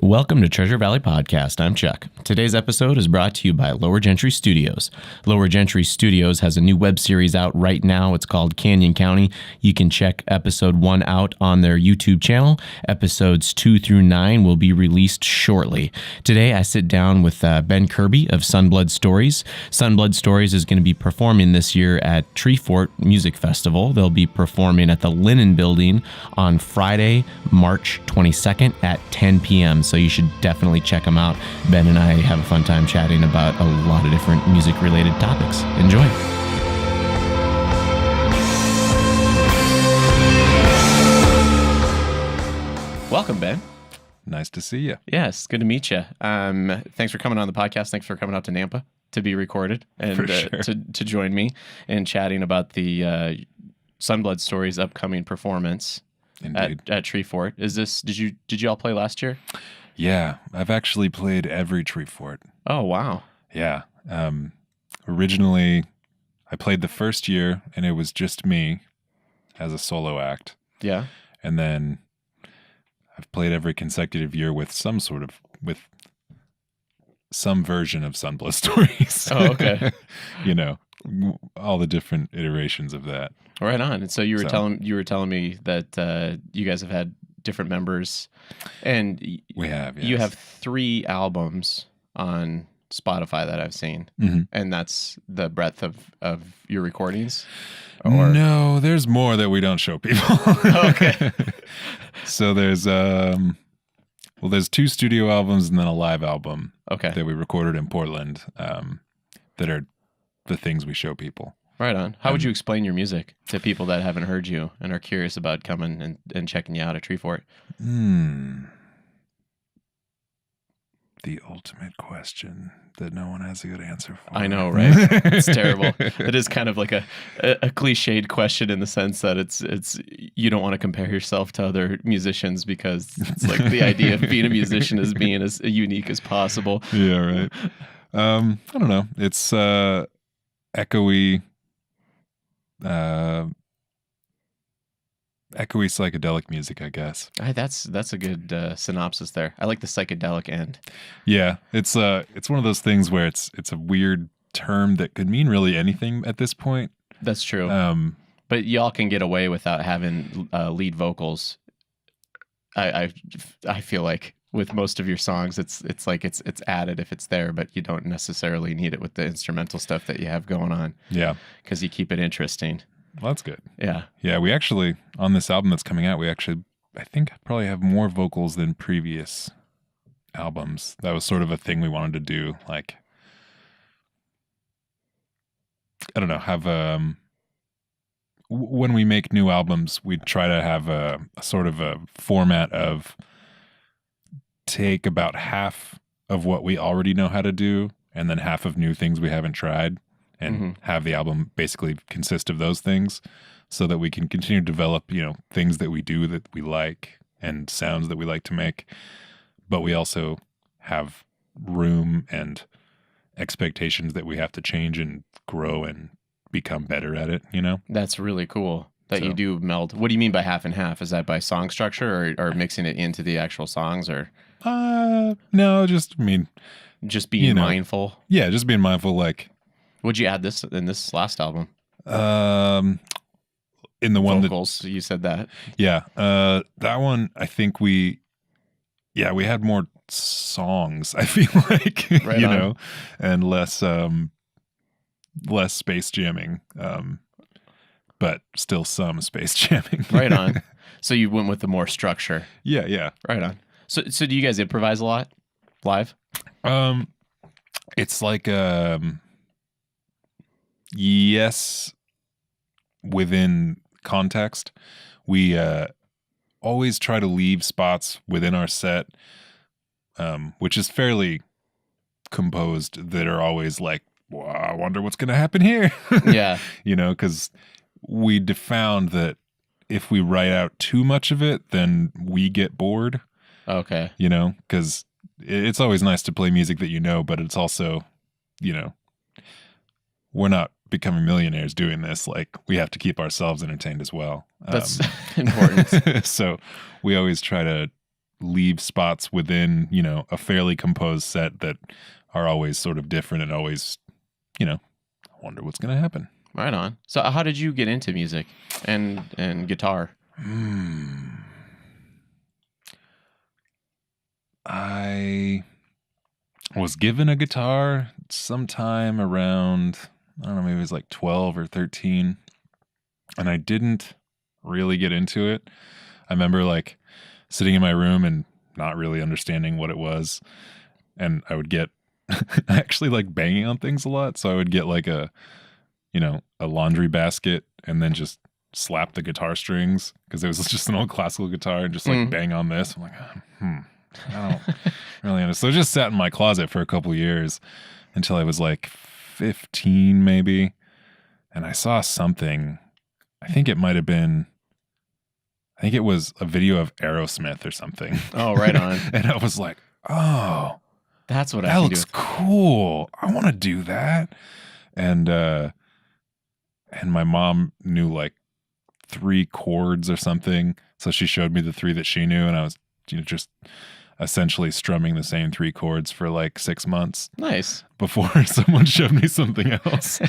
Welcome to Treasure Valley Podcast. I'm Chuck. Today's episode is brought to you by LowerGentry Studios. LowerGentry Studios has a new web series out right now. It's called Canyon County. You can check episode 1 out on their YouTube channel. Episodes 2 through 9 will be released shortly. Today, I sit down with Ben Kirby of Sun Blod Stories. Sun Blod Stories is going to be performing this year at Treefort Music Festival. They'll be performing at the Linen Building on Friday, March 22nd at 10 p.m. So you should definitely check them out. Ben and I have a fun time chatting about a lot of different music-related topics. Enjoy. Welcome, Ben. Nice to see you. Yes, good to meet you. Thanks for coming on the podcast. Thanks for coming out to Nampa to be recorded and to join me and chatting about the Sun Blod Stories upcoming performance at Treefort. Did you all play last year? Yeah, I've actually played every Treefort. Oh, wow. Yeah. Originally, I played the first year, and it was just me as a solo act. Yeah. And then I've played every consecutive year with some version of Sun Blod Stories. Oh, okay. You know, all the different iterations of that. Right on. And so you were telling me that you guys have had different members, and we have. Yes. You have 3 albums on Spotify that I've seen, and that's the breadth of your recordings. Or? No, there's more that we don't show people. Okay. So there's 2 studio albums and then a live album. Okay. That we recorded in Portland. That are the things we show people. Right on. How would you explain your music to people that haven't heard you and are curious about coming and checking you out at Treefort? The ultimate question that no one has a good answer for. I know, right? It's terrible. It is kind of like a cliched question in the sense that it's you don't want to compare yourself to other musicians because it's like the idea of being a musician is being as unique as possible. Yeah, right. I don't know. It's echoey psychedelic music, I guess. That's a good synopsis there. I like the psychedelic end. Yeah, it's one of those things where it's a weird term that could mean really anything at this point. That's true. But y'all can get away without having lead vocals. I feel like with most of your songs, it's like it's added if it's there, but you don't necessarily need it with the instrumental stuff that you have going on. Yeah, because you keep it interesting. Well, that's good. Yeah. Yeah, we actually, on this album that's coming out, I think probably have more vocals than previous albums. That was sort of a thing we wanted to do. Like, I don't know, have when we make new albums, we try to have a sort of a format of take about half of what we already know how to do and then half of new things we haven't tried. And have the album basically consist of those things so that we can continue to develop, things that we do that we like and sounds that we like to make. But we also have room and expectations that we have to change and grow and become better at it, That's really cool that you do meld. What do you mean by half and half? Is that by song structure or mixing it into the actual songs or? No, just being mindful. Yeah, just being mindful, like. Would you add this in this last album? In the one vocals, you said that. Yeah, that one I think we had more songs. I feel like right and less space jamming, but still some space jamming. Right on. So you went with the more structure. Yeah. Right on. So do you guys improvise a lot live? It's like yes, within context. We always try to leave spots within our set, which is fairly composed, that are always like, well, I wonder what's going to happen here. Yeah. Because we found that if we write out too much of it, then we get bored. Okay. Because it's always nice to play music that but it's also, we're not becoming millionaires doing this. Like, we have to keep ourselves entertained as well. That's important. So we always try to leave spots within, a fairly composed set that are always sort of different and always, I wonder what's going to happen. Right on. So how did you get into music and guitar? I was given a guitar sometime around, I don't know, maybe it was like 12 or 13. And I didn't really get into it. I remember like sitting in my room and not really understanding what it was. And I would get actually like banging on things a lot. So I would get like a laundry basket and then just slap the guitar strings because it was just an old classical guitar and just like bang on this. I'm like, I don't really understand. So it just sat in my closet for a couple years until I was like 15 maybe. And I saw something, I think it was a video of Aerosmith or something. Oh, right on. And I was like, oh, that's what I that can looks do. cool. I want to do that. And my mom knew like 3 chords or something. So she showed me the 3 that she knew. And I was just essentially strumming the same 3 chords for like 6 months. Nice. Before someone showed me something else.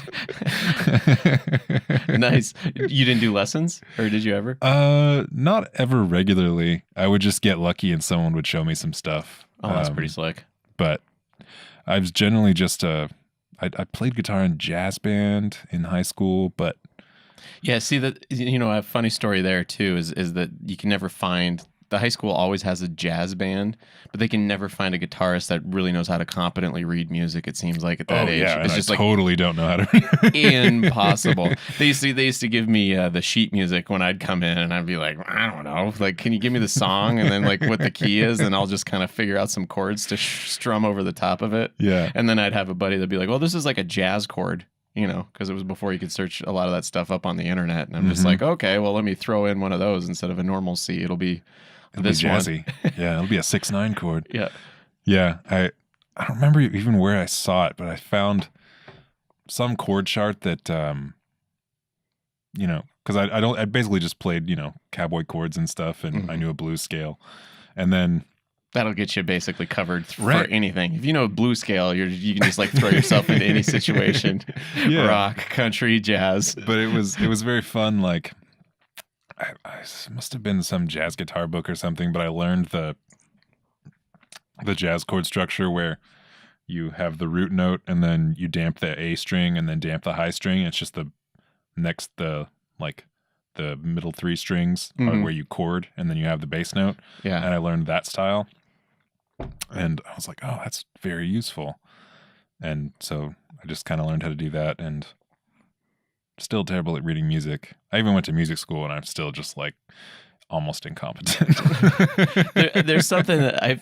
Nice. You didn't do lessons, or did you ever? Not ever regularly. I would just get lucky and someone would show me some stuff. Oh, that's pretty slick. But I was generally just I played guitar in jazz band in high school, but yeah, see that a funny story there too is that you can never find. The high school always has a jazz band, but they can never find a guitarist that really knows how to competently read music. It seems like at that age, yeah, it's and just I totally don't know how to. impossible. They used to give me the sheet music when I'd come in, and I'd be like, I don't know, like, can you give me the song and then like what the key is, and I'll just kind of figure out some chords to strum over the top of it. Yeah, and then I'd have a buddy that'd be like, well, this is like a jazz chord. Because it was before you could search a lot of that stuff up on the internet, and I'm just like, okay, well, let me throw in one of those instead of a normal C. It'll be jazzy. Yeah, it'll be a 6/9 chord. Yeah. I don't remember even where I saw it, but I found some chord chart that because I basically just played cowboy chords and stuff, and I knew a blues scale, and then that'll get you basically covered for right. anything. If you know a blues scale, you can just like throw yourself into any situation. Yeah. Rock, country, jazz. But it was very fun. Like I must have been some jazz guitar book or something, but I learned the jazz chord structure where you have the root note and then you damp the A string and then damp the high string. It's just the middle 3 strings are where you chord, and then you have the bass note. Yeah. And I learned that style. And I was like, oh, that's very useful. And so I just kind of learned how to do that, and still terrible at reading music. I even went to music school, and I'm still just like almost incompetent. There's something that I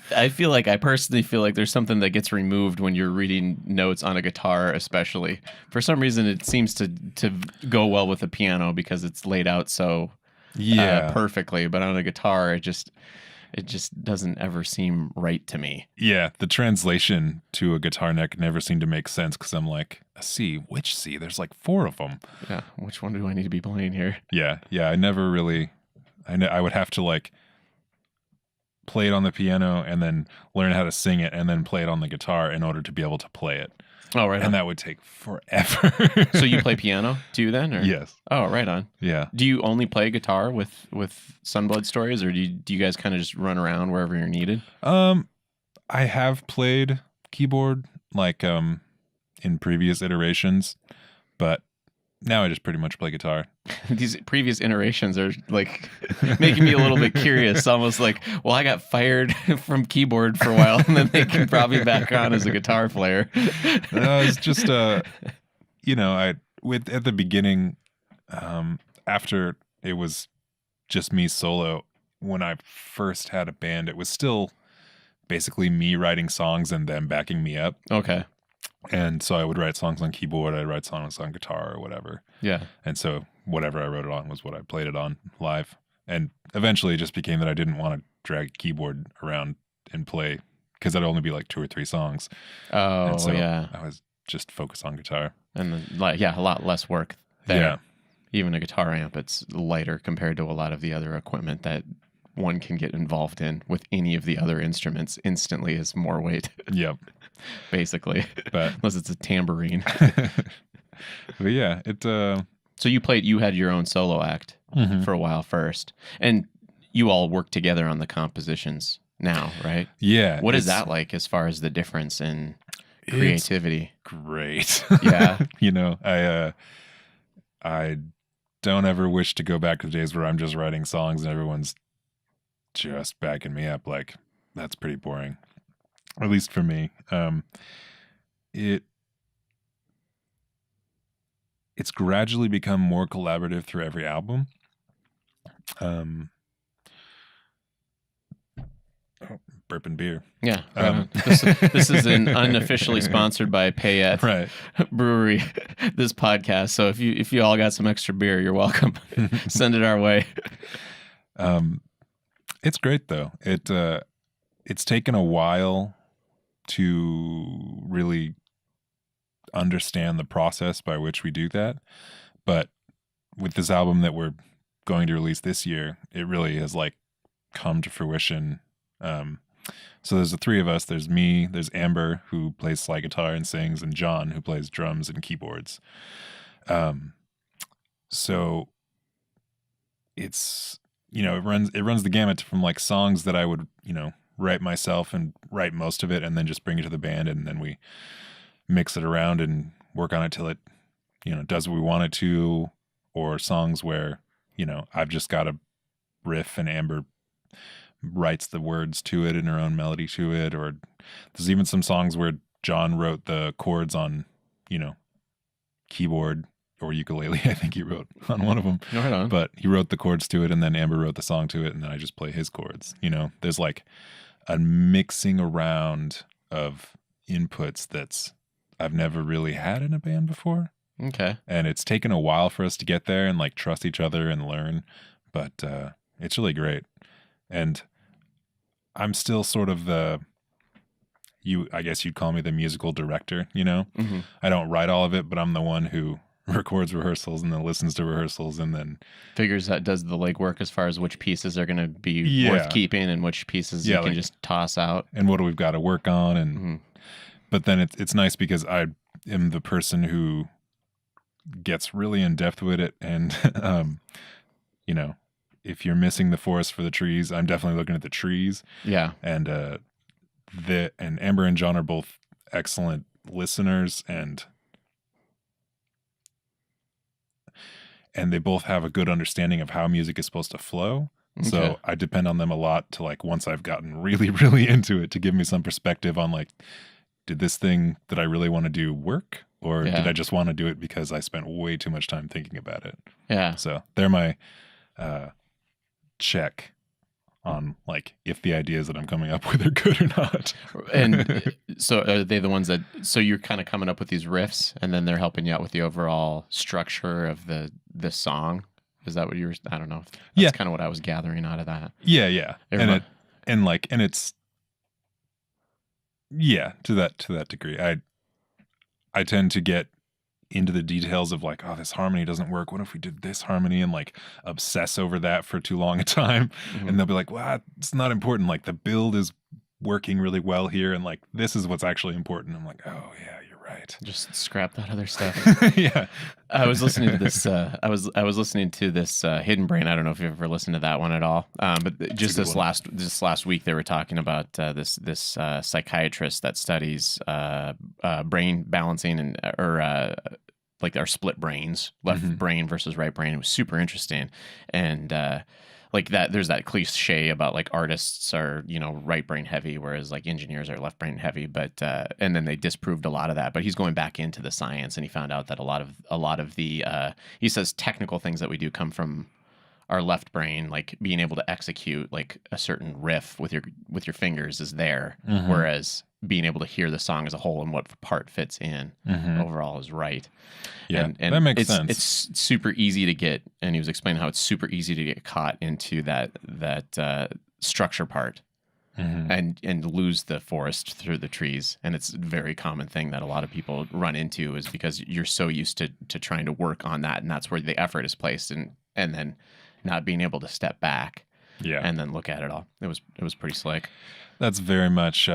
personally feel like there's something that gets removed when you're reading notes on a guitar, especially. For some reason, it seems to go well with the piano because it's laid out so perfectly. But on a guitar, it just doesn't ever seem right to me. Yeah, the translation to a guitar neck never seemed to make sense because I'm like, a C? Which C? There's like 4 of them. Yeah, which one do I need to be playing here? Yeah, I never really... I would have to like play it on the piano and then learn how to sing it and then play it on the guitar in order to be able to play it. Oh, right. And that would take forever. So you play piano too then? Or? Yes. Oh, right on. Yeah. Do you only play guitar with Sun Blod Stories, or do you guys kind of just run around wherever you're needed? I have played keyboard like in previous iterations, but now I just pretty much play guitar. These previous iterations are like making me a little bit curious. Almost like, well, I got fired from keyboard for a while, and then they can probably back on as a guitar player. It's just at the beginning, after it was just me solo. When I first had a band, it was still basically me writing songs and them backing me up. Okay. And so I would write songs on keyboard, I'd write songs on guitar or whatever. Yeah. And so whatever I wrote it on was what I played it on live. And eventually it just became that I didn't want to drag a keyboard around and play because that'd only be like 2 or 3 songs. Oh, and so yeah. I was just focused on guitar. And then, a lot less work there. Yeah. Even a guitar amp, it's lighter compared to a lot of the other equipment that one can get involved in with any of the other instruments instantly is more weight. Yep. Basically. But unless it's a tambourine. but yeah, So you had your own solo act for a while first, and you all work together on the compositions now, right? Yeah. What is that like as far as the difference in creativity? Great. Yeah. I don't ever wish to go back to the days where I'm just writing songs and everyone's just backing me up. Like, that's pretty boring, at least for me. It's gradually become more collaborative through every album. Burping beer. Yeah. This is an unofficially sponsored by Payette Right. Brewery, this podcast. So if you all got some extra beer, you're welcome. Send it our way. It's great though. It's taken a while to really understand the process by which we do that. But with this album that we're going to release this year, it really has like come to fruition. So there's the three of us. There's me, there's Amber, who plays slide guitar and sings, and John, who plays drums and keyboards. So it's, it runs the gamut from like songs that I would, write myself and write most of it and then just bring it to the band, and then we mix it around and work on it till it, does what we want it to, or songs where, I've just got a riff and Amber writes the words to it and her own melody to it. Or there's even some songs where John wrote the chords on, keyboard or ukulele. I think he wrote on one of them. Right on. But he wrote the chords to it, and then Amber wrote the song to it, and then I just play his chords. There's like a mixing around of inputs I've never really had in a band before. Okay. And it's taken a while for us to get there and like trust each other and learn, but it's really great. And I'm still sort of I guess you'd call me the musical director, Mm-hmm. I don't write all of it, but I'm the one who records rehearsals and then listens to rehearsals and then does the legwork as far as which pieces are going to be worth keeping and which pieces you can just toss out. And what do we've got to work on. And but then it's nice because I am the person who gets really in depth with it. And, if you're missing the forest for the trees, I'm definitely looking at the trees. Yeah. And and Amber and John are both excellent listeners, and they both have a good understanding of how music is supposed to flow. Okay. So I depend on them a lot to like, once I've gotten really, really into it, to give me some perspective on like, did this thing that I really want to do work? Or did I just want to do it because I spent way too much time thinking about it? Yeah. So they're my check on like if the ideas that I'm coming up with are good or not. And so are they the ones so you're kind of coming up with these riffs and then they're helping you out with the overall structure of the song? Is that what you were, I don't know. That's kind of what I was gathering out of that. Yeah. And it's to that degree. I tend to get into the details of like, oh, this harmony doesn't work. What if we did this harmony, and like obsess over that for too long a time? Mm-hmm. And they'll be like, well, it's not important. Like the build is working really well here, and like this is what's actually important. I'm like, oh yeah, you're right. Just scrap that other stuff. Yeah. I was listening to this. I was listening to this Hidden Brain. I don't know if you've ever listened to that one at all. But just this last week, they were talking about this psychiatrist that studies brain balancing and like our split brains, left brain versus right brain. It was super interesting, and like that. There's that cliche about like artists are right brain heavy, whereas like engineers are left brain heavy. But and then they disproved a lot of that. But he's going back into the science, and he found out that a lot of the he says technical things that we do come from our left brain, like being able to execute like a certain riff with your fingers is there, whereas being able to hear the song as a whole and what part fits in overall is right. Yeah, and that makes sense. It's super easy to get, and he was explaining how it's super easy to get caught into that structure part and lose the forest through the trees. And it's a very common thing that a lot of people run into, is because you're so used to trying to work on that, and that's where the effort is placed, and then not being able to step back Yeah. and then look at it all. It was pretty slick. That's very much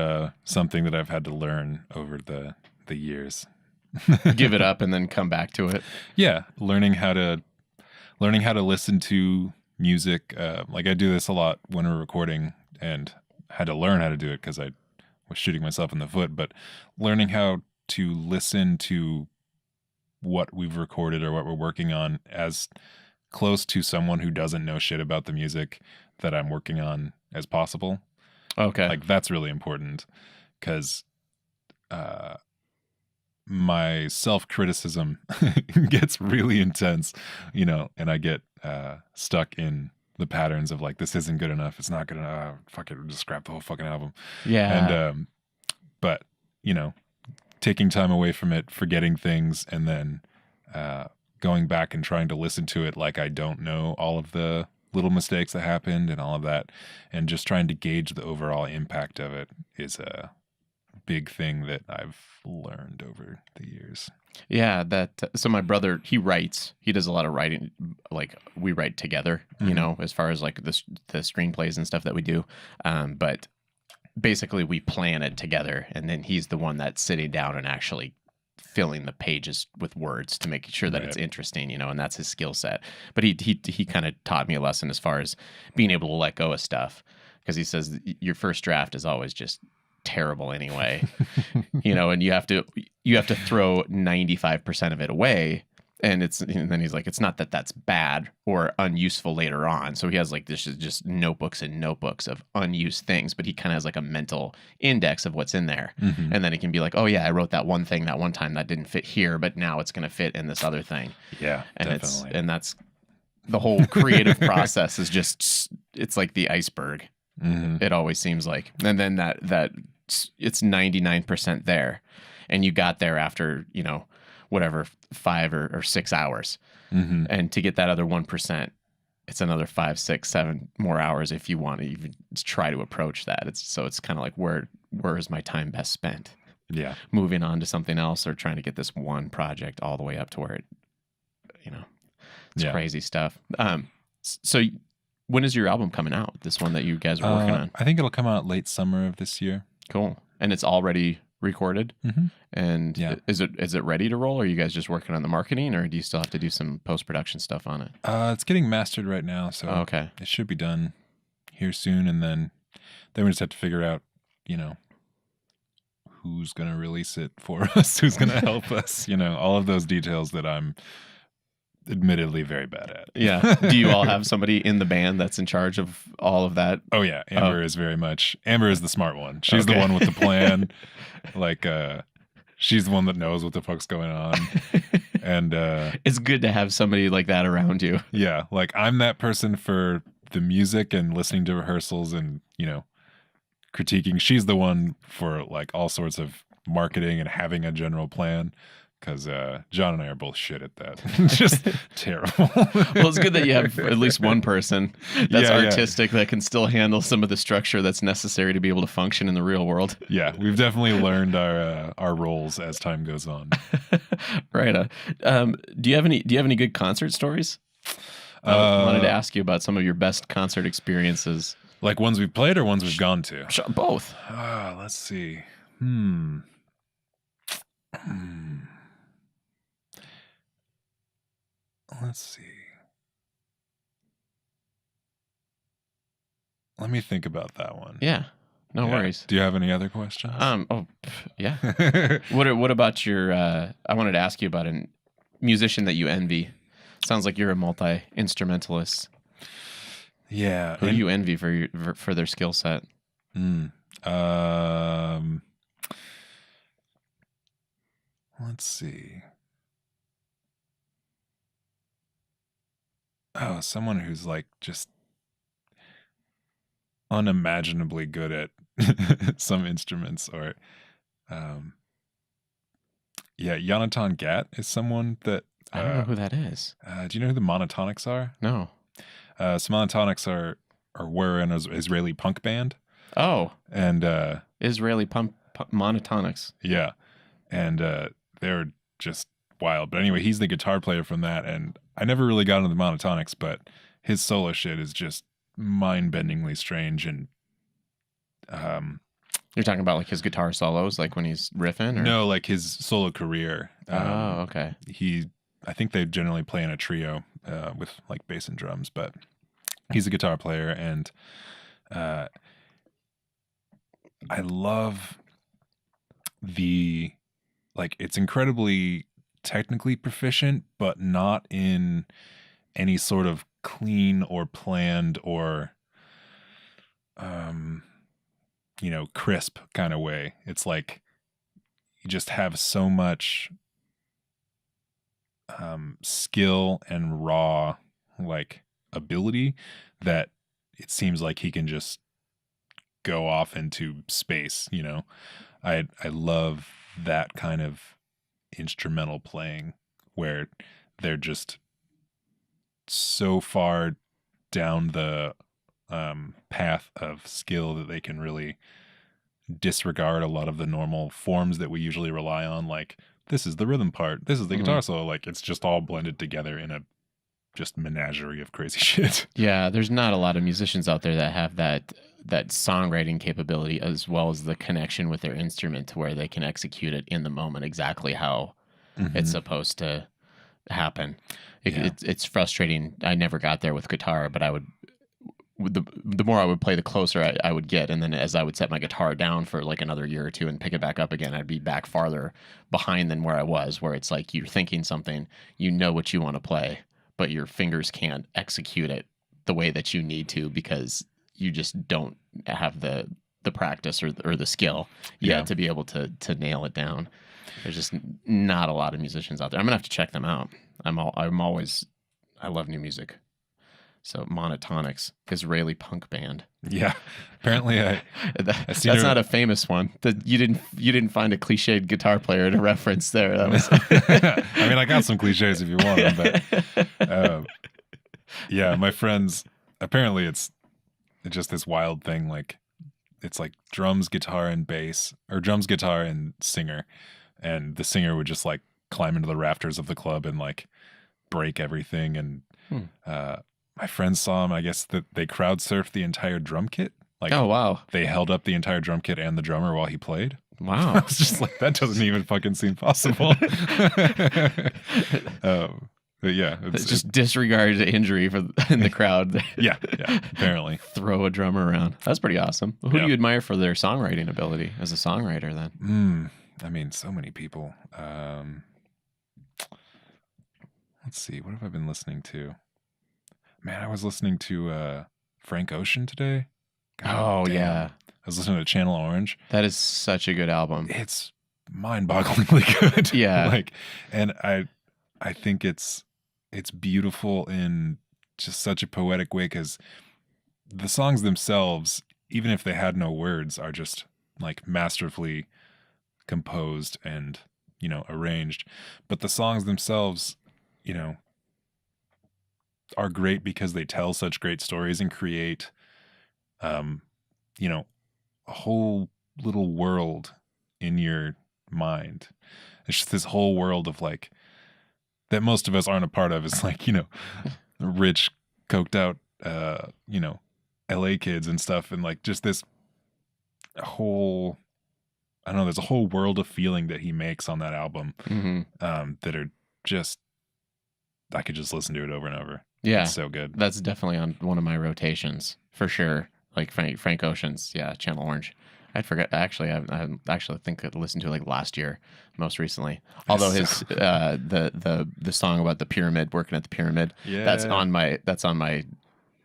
something that I've had to learn over the years. Give it up and then come back to it. Yeah, learning how to listen to music. Like I do this a lot when we're recording, and had to learn how to do it because I was shooting myself in the foot. But learning how to listen to what we've recorded or what we're working on as close to someone who doesn't know shit about the music that I'm working on as possible. Okay. Like that's really important because my self-criticism gets really intense, you know, and I get stuck in the patterns of like, this isn't good enough. It's not good enough. Fuck it. Just scrap the whole fucking album. Yeah. And, but you know, taking time away from it, forgetting things, and then going back and trying to listen to it like I don't know all of the little mistakes that happened and all of that, and just trying to gauge the overall impact of it is a big thing that I've learned over the years. Yeah, so my brother, he writes. He does a lot of writing. Like we write together, you know, as far as like the screenplays and stuff that we do. But basically, we plan it together, and then he's the one that's sitting down and actually filling the pages with words to make sure that it's interesting, you know, and that's his skill set. But he kind of taught me a lesson as far as being able to let go of stuff, because he says your first draft is always just terrible anyway, you know, and you have to throw 95% of it away. And then he's like, it's not that that's bad or unuseful later on. So he has like this is just notebooks and notebooks of unused things, but he kind of has like a mental index of what's in there. And then he can be like, oh yeah, I wrote that one thing that one time that didn't fit here, but now it's going to fit in this other thing. Yeah, and definitely. that's the whole creative process is just, it's like the iceberg. It always seems like, and then that it's 99% there, and you got there after, you know, whatever, 5 or 6 hours. And to get that other 1%, it's another 5, 6, 7 more hours if you want to even try to approach that. It's kind of like, where is my time best spent? Yeah. Moving on to something else or trying to get this one project all the way up to where it, you know, it's crazy stuff. So when is your album coming out? This one that you guys are working on? I think it'll come out late summer of this year. Cool. And it's already recorded? And is it ready to roll? Or are you guys just working on the marketing, or do you still have to do some post-production stuff on it? It's getting mastered right now, so it should be done here soon, and then we just have to figure out, you know, who's going to release it for us, who's going to help us, you know, all of those details that I'm admittedly very bad at. Yeah. Do you all have somebody in the band that's in charge of all of that? Oh yeah, Amber is the smart one. She's the one with the plan. Like she's the one that knows what the fuck's going on. And it's good to have somebody like that around you. Yeah, like I'm that person for the music and listening to rehearsals and, you know, critiquing. She's the one for like all sorts of marketing and having a general plan. Because John and I are both shit at that. Just terrible. Well, it's good that you have at least one person that's artistic that can still handle some of the structure that's necessary to be able to function in the real world. Yeah, we've definitely learned our roles as time goes on. Right. Do you have any good concert stories? I wanted to ask you about some of your best concert experiences. Like ones we've played or ones we've gone to? Both. Let's see. Let's see. Let me think about that one. Yeah. No worries. Do you have any other questions? Yeah. What about your I wanted to ask you about a musician that you envy. Sounds like you're a multi-instrumentalist. Yeah. Who do you envy for their skill set? Let's see. Oh, someone who's like just unimaginably good at some instruments, or Jonathan Gatt is someone that I don't know who that is. Do you know who the Monotonics are? No. So Monotonics were an Israeli punk band. Oh. And Israeli punk Monotonics. Yeah. And they're just wild. But anyway, he's the guitar player from that, and I never really got into the Monotonics, but his solo shit is just mind-bendingly strange. And You're talking about like his guitar solos, like when he's riffing, or no, like his solo career. oh, okay. I think they generally play in a trio with like bass and drums, but he's a guitar player, and I love it's incredibly technically proficient, but not in any sort of clean or planned or crisp kind of way. It's like you just have so much skill and raw like ability that it seems like he can just go off into space. I love that kind of instrumental playing where they're just so far down the path of skill that they can really disregard a lot of the normal forms that we usually rely on. Like, this is the rhythm part, this is the guitar solo. Like, it's just all blended together in a just menagerie of crazy shit. Yeah, there's not a lot of musicians out there that have that songwriting capability as well as the connection with their instrument to where they can execute it in the moment exactly how it's supposed to happen. It's frustrating. I never got there with guitar, but I would the more I would play, the closer I would get. And then as I would set my guitar down for like another year or two and pick it back up again, I'd be back farther behind than where I was, where it's like you're thinking something, you know what you want to play, but your fingers can't execute it the way that you need to because you just don't have the practice or the skill yet to be able to nail it down. There's just not a lot of musicians out there. I'm gonna have to check them out. I love new music. So Monotonics, Israeli punk band. Yeah, apparently that's not a famous one. You didn't find a cliched guitar player to reference there. That was. I mean, I got some cliches if you want them, but yeah, my friends. Apparently, it's just this wild thing. Like, it's like drums, guitar, and bass, or drums, guitar, and singer, and the singer would just like climb into the rafters of the club and like break everything. And my friends saw him. I guess that they crowd surfed the entire drum kit. Like, oh wow, they held up the entire drum kit and the drummer while he played. Wow, I was just like, that doesn't even fucking seem possible. But yeah, it's just disregard the injury in the crowd. yeah, apparently. Throw a drummer around. That's pretty awesome. Who do you admire for their songwriting ability as a songwriter then? I mean, so many people. Let's see. What have I been listening to? Man, I was listening to Frank Ocean today. God, yeah. I was listening to Channel Orange. That is such a good album. It's mind-bogglingly good. Yeah. And I think it's beautiful in just such a poetic way, because the songs themselves, even if they had no words, are just like masterfully composed and, arranged. But the songs themselves, are great because they tell such great stories and create, a whole little world in your mind. It's just this whole world of like, that most of us aren't a part of. It's like, rich, coked out, LA kids and stuff. And like just this whole, I don't know, there's a whole world of feeling that he makes on that album that are just, I could just listen to it over and over. Yeah. It's so good. That's definitely on one of my rotations for sure. Like Frank Ocean's, Channel Orange. I'd forget. Actually, I actually think I listened to it like last year, most recently. Although his the song about the pyramid, working at the pyramid, that's on my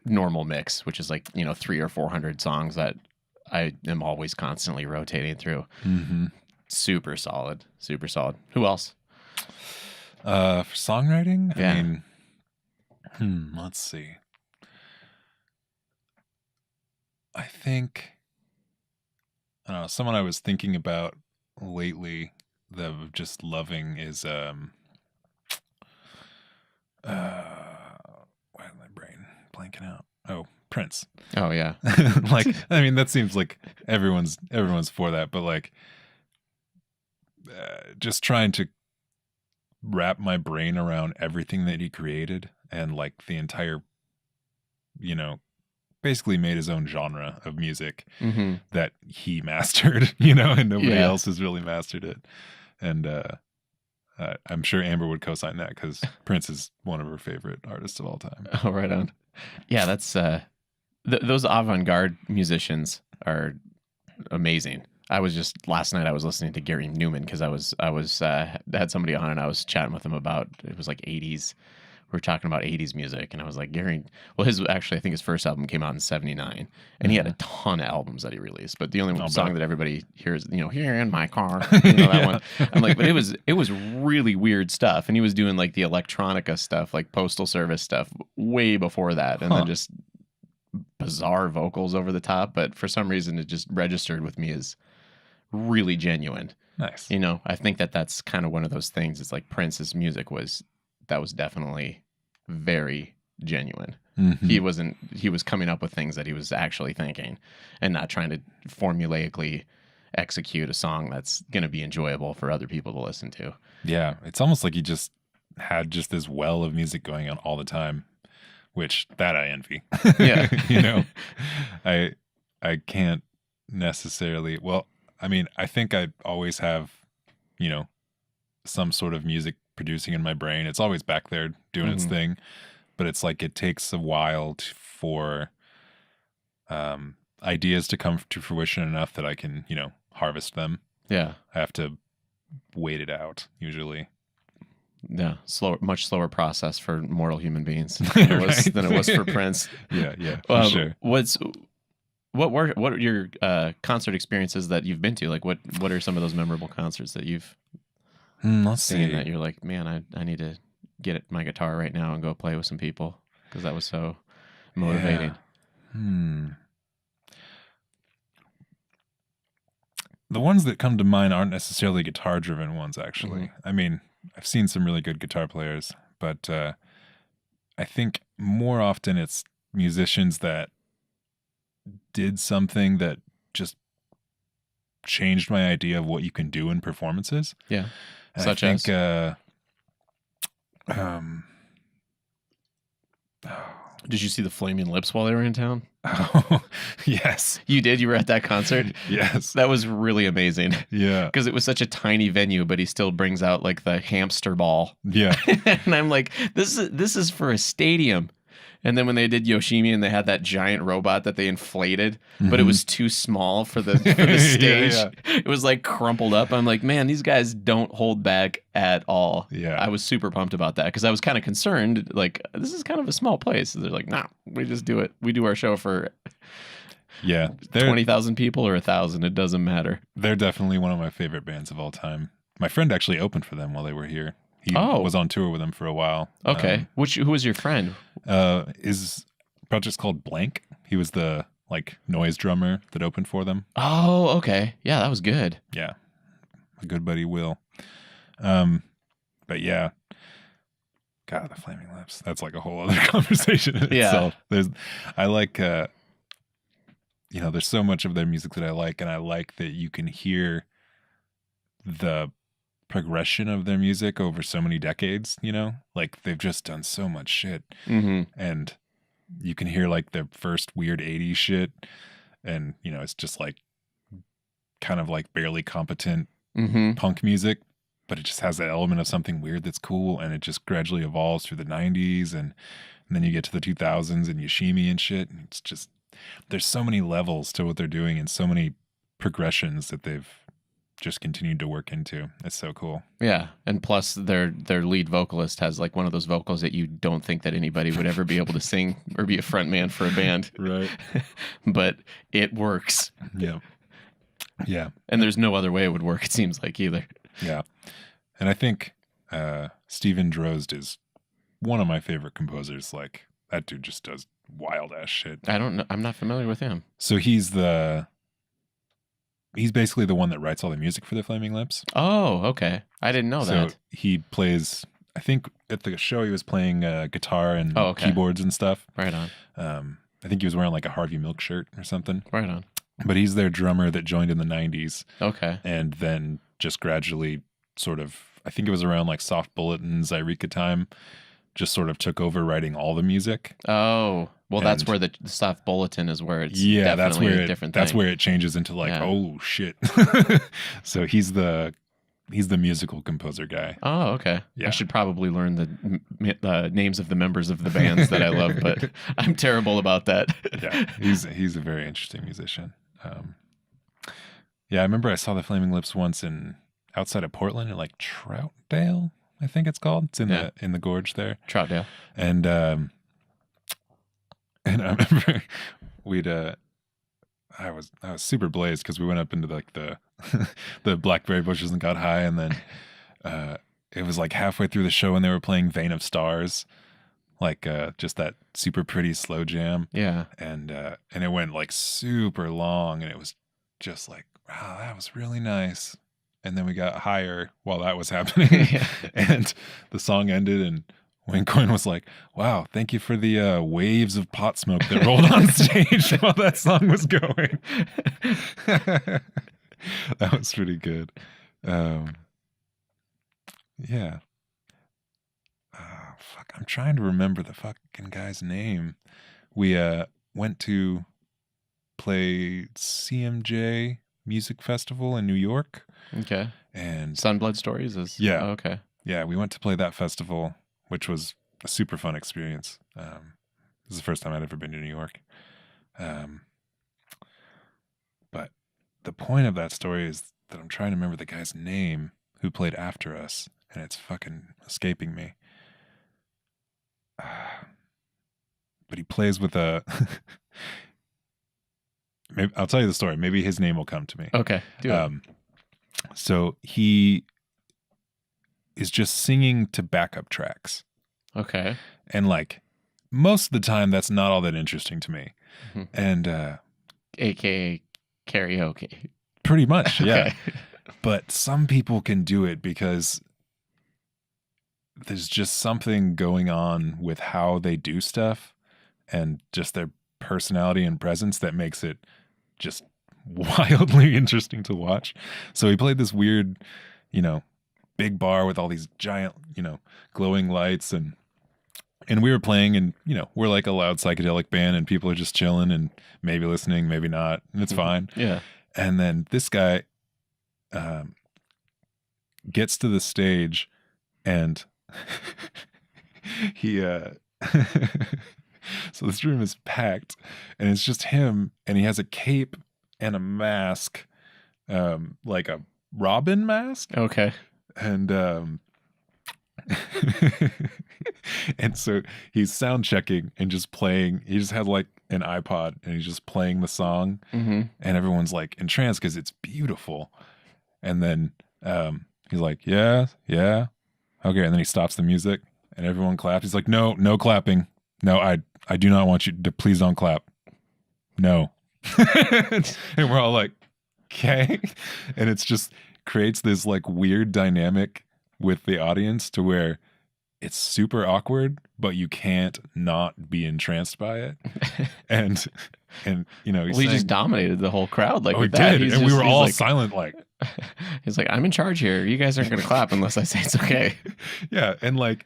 normal mix, which is like 300 or 400 songs that I am always constantly rotating through. Super solid, super solid. Who else? For songwriting, yeah. I mean, let's see. I think. I don't know, someone I was thinking about lately that I'm just loving is why is my brain blanking out? Oh, Prince. Oh yeah. Like, I mean, that seems like everyone's for that, but like just trying to wrap my brain around everything that he created and like the entire basically made his own genre of music Mm-hmm. that he mastered, and nobody Yeah. else has really mastered it. And I'm sure Amber would co-sign that because Prince is one of her favorite artists of all time. Oh, right on. Yeah, that's those avant-garde musicians are amazing. I was just last night I was listening to Gary Newman because I had somebody on and I was chatting with him about it was like 80s. We were talking about 80s music and I was like, Gary, well I think his first album came out in 79 and he had a ton of albums that he released, but the only song that everybody hears, here in my car, that one. I'm like, but it was really weird stuff. And he was doing like the electronica stuff, like Postal Service stuff way before that. And then just bizarre vocals over the top. But for some reason it just registered with me as really genuine. Nice. I think that's kind of one of those things. It's like Prince's music was definitely very genuine. Mm-hmm. He was coming up with things that he was actually thinking and not trying to formulaically execute a song that's going to be enjoyable for other people to listen to. Yeah. It's almost like he just had just this well of music going on all the time, which that I envy. Yeah. I can't necessarily, well, I mean, I think I always have, some sort of music producing in my brain. It's always back there doing its thing, but it's like it takes a while for ideas to come to fruition enough that I can, harvest them. Yeah. I have to wait it out usually. Yeah, much slower process for mortal human beings than it was for Prince. Yeah, for sure. What are your concert experiences that you've been to? Like, what are some of those memorable concerts that you've seen that you're like, man, I need to get my guitar right now and go play with some people because that was so motivating. Yeah. The ones that come to mind aren't necessarily guitar-driven ones, actually. I mean, I've seen some really good guitar players, but I think more often it's musicians that did something that just changed my idea of what you can do in performances. Yeah. And Such I think, as? Did you see the Flaming Lips while they were in town? Oh, yes. You did? You were at that concert? Yes. That was really amazing. Yeah. Because it was such a tiny venue, but he still brings out like the hamster ball. Yeah. And I'm like, this is for a stadium. And then when they did Yoshimi and they had that giant robot that they inflated, but it was too small for the stage. Yeah. It was like crumpled up. I'm like, man, these guys don't hold back at all. Yeah. I was super pumped about that because I was kind of concerned. Like, this is kind of a small place. They're like, nah, we just do it. We do our show for 20,000 people or 1,000. It doesn't matter. They're definitely one of my favorite bands of all time. My friend actually opened for them while they were here. He was on tour with them for a while. Okay. Who was your friend? His project's called Blank. He was the noise drummer that opened for them. Oh, okay. Yeah, that was good. Yeah. My good buddy Will. But yeah. God, the Flaming Lips. That's like a whole other conversation in itself. I like there's so much of their music that I like, and I like that you can hear the progression of their music over so many decades, like they've just done so much shit. And you can hear like their first weird 80s shit and it's just like kind of like barely competent punk music, but it just has that element of something weird that's cool, and it just gradually evolves through the 90s and then you get to the 2000s and Yoshimi and shit, and it's just there's so many levels to what they're doing and so many progressions that they've just continued to work into. It's so cool. Yeah, and plus their lead vocalist has like one of those vocals that you don't think that anybody would ever be able to sing or be a front man for a band. Right. But it works. Yeah. Yeah. And there's no other way it would work, it seems like, either. Yeah. And I think Stephen Droste is one of my favorite composers. Like, that dude just does wild ass shit. I don't know. I'm not familiar with him. So he's basically the one that writes all the music for the Flaming Lips. Oh, okay. I didn't know that. So he plays, I think at the show he was playing guitar and keyboards and stuff. Right on. I think he was wearing like a Harvey Milk shirt or something. Right on. But he's their drummer that joined in the 90s. Okay. And then just gradually sort of, I think it was around like Soft Bullet and Zyreka time, just sort of took over writing all the music. Oh. Well, that's where the staff bulletin is where it's yeah, definitely a different thing. that's where it changes into like, Yeah. oh shit. So he's the musical composer guy. Oh, okay. Yeah. I should probably learn the names of the members of the bands that I love, but I'm terrible about that. Yeah, he's a very interesting musician. Yeah, I remember I saw the Flaming Lips once outside of Portland in like Troutdale, I think it's called. It's in the gorge there. Troutdale. And I remember I was super blazed because we went up into like the the blackberry bushes and got high, and then it was like halfway through the show and they were playing Vein of Stars, like just that super pretty slow jam. Yeah. And it went like super long, and it was just like, wow, that was really nice. And then we got higher while that was happening. Yeah. And the song ended, and Wayne was like, wow, thank you for the waves of pot smoke that rolled on stage while that song was going. That was pretty good. Yeah. Fuck, I'm trying to remember the fucking guy's name. We went to play CMJ Music Festival in New York. Okay. And Sun Blod Stories is... Yeah. Oh, okay. Yeah, we went to play that festival, which was a super fun experience. This is the first time I'd ever been to New York. But the point of that story is that I'm trying to remember the guy's name who played after us, and it's fucking escaping me. But he plays with a... Maybe, I'll tell you the story. Maybe his name will come to me. Okay, do it. So he is just singing to backup tracks. Okay. And like most of the time, that's not all that interesting to me. Mm-hmm. And AKA karaoke. Pretty much, yeah. Okay. But some people can do it because there's just something going on with how they do stuff and just their personality and presence that makes it just wildly interesting to watch. So he played this weird, big bar with all these giant, glowing lights, and we were playing, and we're like a loud psychedelic band, and people are just chilling and maybe listening, maybe not, and it's fine. Yeah. And then this guy gets to the stage, and he so this room is packed, and it's just him, and he has a cape and a mask, like a robin mask. Okay. And and so he's sound checking and just playing. He just had like an iPod, and he's just playing the song, Mm-hmm. and everyone's like entranced because it's beautiful. And then he's like, yeah, okay. And then he stops the music, and everyone claps. He's like, no clapping. No, I do not want you to, please don't clap. No. And we're all like, okay. And it's just creates this like weird dynamic with the audience to where it's super awkward, but you can't not be entranced by it. And He just dominated the whole crowd. Like, we with that. did, and we were all silent. Like, he's like, I'm in charge here. You guys aren't going to clap unless I say it's okay. Yeah, and like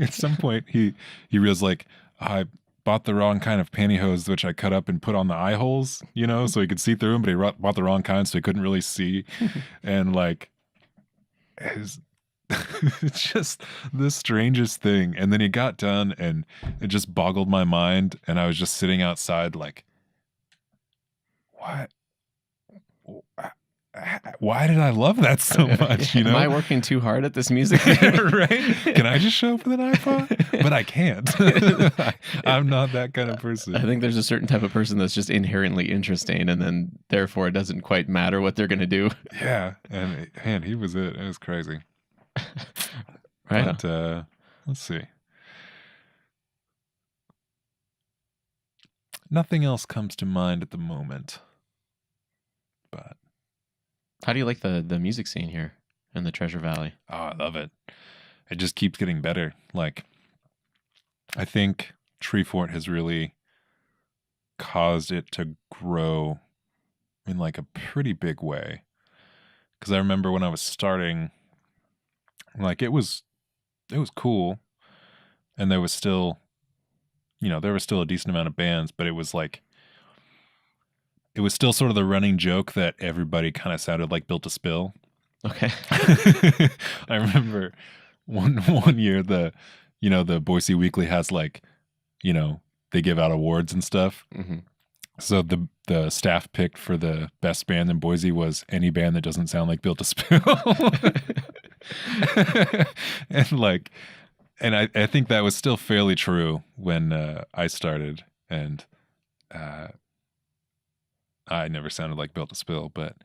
at some point he was like, I bought the wrong kind of pantyhose, which I cut up and put on the eye holes, so he could see through them, but he bought the wrong kind, so he couldn't really see. And like, it's just the strangest thing. And then he got done, and it just boggled my mind, and I was just sitting outside like, what? Why did I love that so much? Am I working too hard at this music thing? Right? Can I just show up with an iPod? But I can't. I'm not that kind of person. I think there's a certain type of person that's just inherently interesting, and then therefore it doesn't quite matter what they're going to do. Yeah, and man, he was it. It was crazy. Right. But let's see. Nothing else comes to mind at the moment. But how do you like the music scene here in the Treasure Valley? Oh, I love it. It just keeps getting better. Like, I think Treefort has really caused it to grow in like a pretty big way. Because I remember when I was starting, like it was cool, and there was still, there was still a decent amount of bands, but it was still sort of the running joke that everybody kind of sounded like Built to Spill. Okay. I remember one year the Boise Weekly has they give out awards and stuff. Mm-hmm. So the staff picked for the best band in Boise was any band that doesn't sound like Built to Spill. and I think that was still fairly true when I started, and I never sounded like Built to Spill, but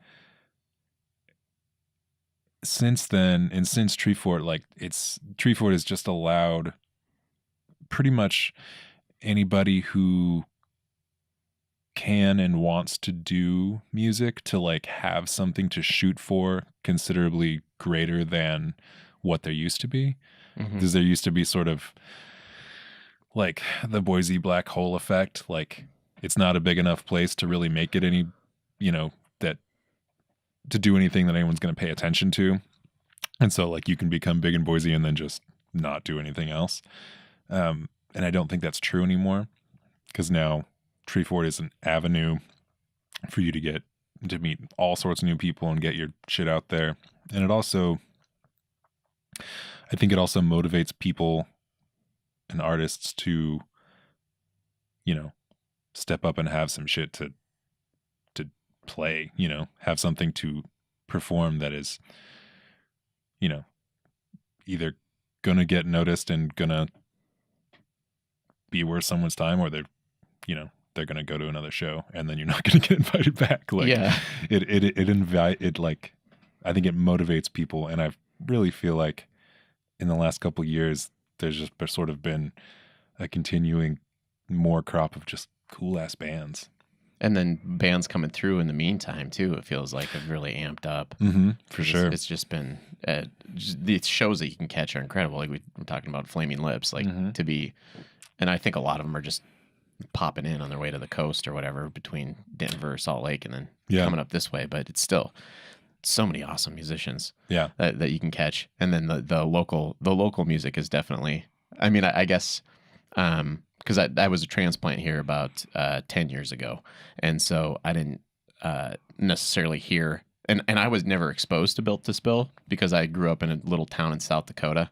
since then, and since Treefort, Treefort has just allowed pretty much anybody who can and wants to do music to have something to shoot for considerably greater than what there used to be. Because there used to be sort of the Boise black hole effect. It's not a big enough place to really make it any, that to do anything that anyone's going to pay attention to. And so you can become big in Boise and then just not do anything else. And I don't think that's true anymore, because now Treefort is an avenue for you to meet all sorts of new people and get your shit out there. And I think it also motivates people and artists to, step up and have some shit to play, have something to perform that is, either gonna get noticed and gonna be worth someone's time, or they're gonna go to another show and then you're not gonna get invited back. I think it motivates people, and I really feel in the last couple of years there's just sort of been a continuing more crop of just cool ass bands. And then bands coming through in the meantime too. It feels like have really amped up. For sure. It's just been the shows that you can catch are incredible. We're talking about Flaming Lips, to be, and I think a lot of them are just popping in on their way to the coast or whatever between Denver, Salt Lake, and then coming up this way. But it's still so many awesome musicians that you can catch. And then the local music is definitely, I guess, because I was a transplant here about 10 years ago. And so I didn't necessarily hear, and I was never exposed to Built to Spill because I grew up in a little town in South Dakota.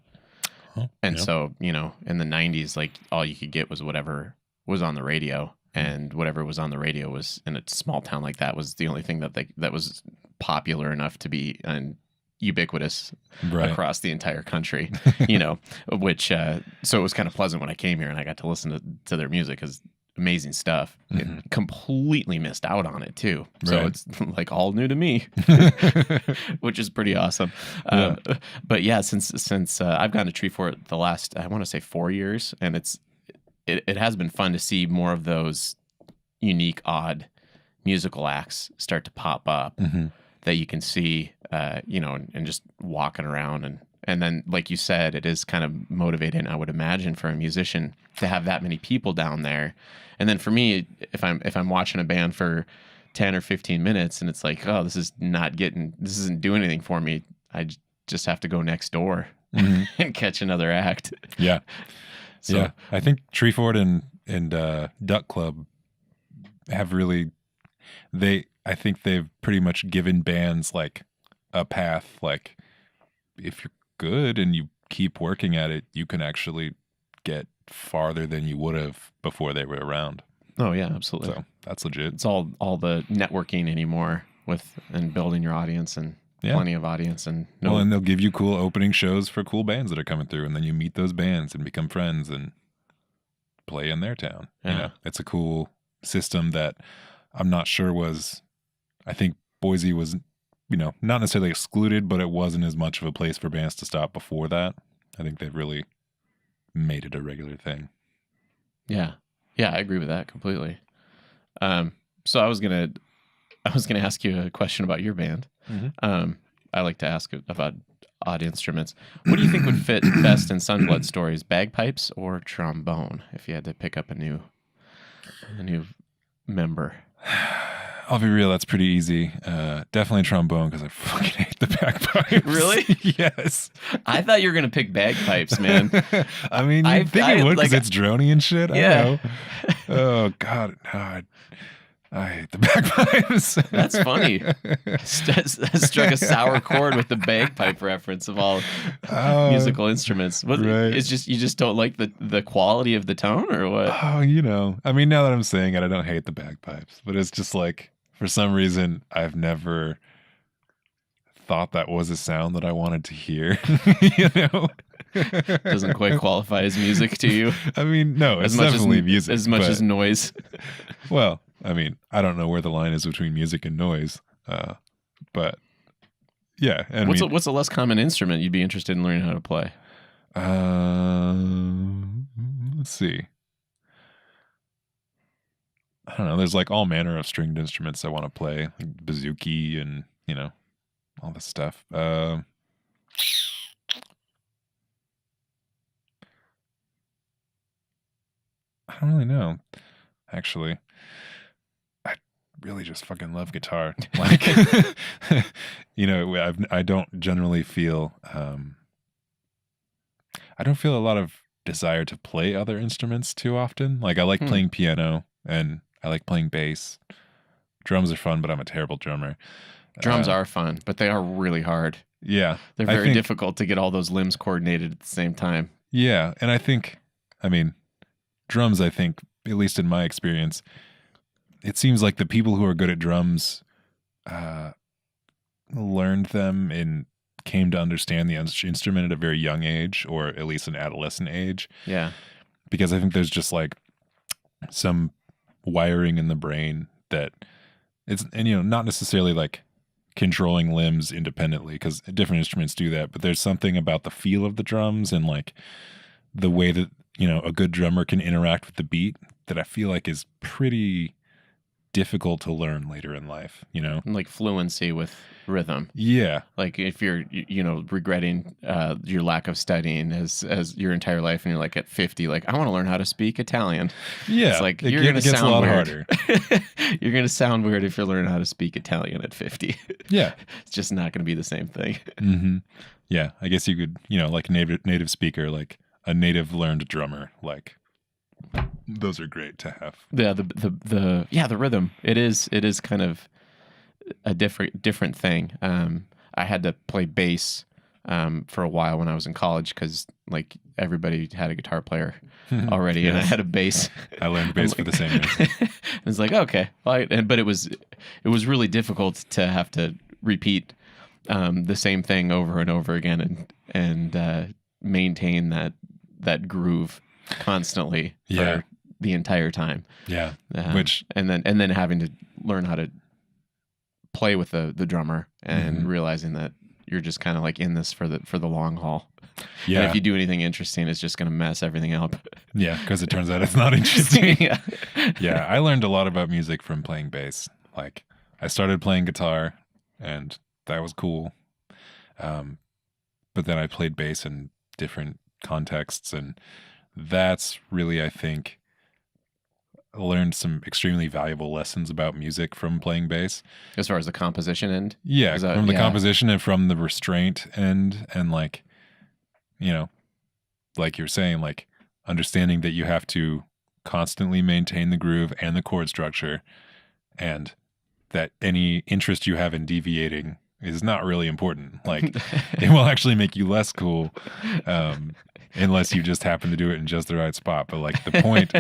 And so, in the 90s, all you could get was whatever was on the radio, and whatever was on the radio was in a small town like that was the only thing that was popular enough to be ubiquitous across the entire country, which so it was kind of pleasant when I came here and I got to listen to their music, because amazing stuff. And completely missed out on it too, so it's all new to me, which is pretty awesome. But yeah, since I've gone to Treefort the last, I want to say 4 years, and it has been fun to see more of those unique, odd musical acts start to pop up that you can see, and just walking around. And then, like you said, it is kind of motivating, I would imagine, for a musician to have that many people down there. And then for me, if I'm watching a band for 10 or 15 minutes and it's oh, this isn't doing anything for me, I just have to go next door and catch another act. Yeah. So I think Treefort and Duck Club have really, I think they've pretty much given bands a path. If you're good and you keep working at it, you can actually get farther than you would have before they were around. Oh yeah, absolutely. So that's legit. It's all the networking anymore and building your audience and plenty of audience, and and they'll give you cool opening shows for cool bands that are coming through, and then you meet those bands and become friends and play in their town. It's a cool system that I'm not sure was, I think Boise was, not necessarily excluded, but it wasn't as much of a place for bands to stop before that. I think they've really made it a regular thing. Yeah, I agree with that completely. So I was gonna ask you a question about your band. I like to ask about odd instruments. What do you think would fit best in Sun Blod Stories, bagpipes or trombone? If you had to pick up a new member. I'll be real, that's pretty easy. Definitely trombone, because I fucking hate the bagpipes. Really? Yes. I thought you were gonna pick bagpipes, man. I mean, you think it would because it's drony and shit. Yeah. I know. Oh God, no, I hate the bagpipes. That's funny. Struck a sour chord with the bagpipe reference of all musical instruments. What, right. It's just you just don't like the quality of the tone, or what? Oh, you know. I mean, now that I'm saying it, I don't hate the bagpipes, but it's just like for some reason I've never thought that was a sound that I wanted to hear. You know. Doesn't quite qualify as music to you. I mean, no, it's definitely music. As much as noise. Well, I mean, I don't know where the line is between music and noise, but yeah. And what's a less common instrument you'd be interested in learning how to play? Let's see. I don't know. There's like all manner of stringed instruments I want to play, like bouzouki and all this stuff. I don't really know, actually. I really just fucking love guitar. Like, I don't generally feel, I don't feel a lot of desire to play other instruments too often. Like, I like playing piano and I like playing bass. Drums are fun, but I'm a terrible drummer. Drums are fun, but they are really hard. Yeah. They're very difficult to get all those limbs coordinated at the same time. Yeah. And drums, I think, at least in my experience, it seems like the people who are good at drums learned them and came to understand the instrument at a very young age, or at least an adolescent age. Yeah. Because I think there's just like some wiring in the brain that not necessarily like controlling limbs independently, because different instruments do that, but there's something about the feel of the drums and like the way that a good drummer can interact with the beat that I feel like is pretty difficult to learn later in life, Like fluency with rhythm. Yeah. Like if you're, regretting your lack of studying as your entire life and you're like at 50, like, I want to learn how to speak Italian. Yeah. It's like, you're going to sound a lot weird. Harder. You're going to sound weird if you're learning how to speak Italian at 50. Yeah. It's just not going to be the same thing. Mm-hmm. Yeah. I guess you could, like a native speaker, like a native learned drummer, like those are great to have. Yeah, the rhythm. It is kind of a different thing. I had to play bass for a while when I was in college because like everybody had a guitar player already, yes. And I had a bass. I learned bass for the same reason. It's like, okay, but it was really difficult to have to repeat the same thing over and over again and maintain that groove constantly for the entire time. Yeah. And then having to learn how to play with the drummer and realizing that you're just kind of like in this for the long haul. Yeah. And if you do anything interesting, it's just going to mess everything up. Yeah, because it turns out it's not interesting. Yeah. Yeah, I learned a lot about music from playing bass. Like, I started playing guitar, and that was cool. But then I played bass in different contexts, and that's really, I think, learned some extremely valuable lessons about music from playing bass. As far as the composition end? Yeah, from the composition and from the restraint end, and like, like you're saying, like understanding that you have to constantly maintain the groove and the chord structure, and that any interest you have in deviating is not really important. Like, it will actually make you less cool, unless you just happen to do it in just the right spot. But like the point,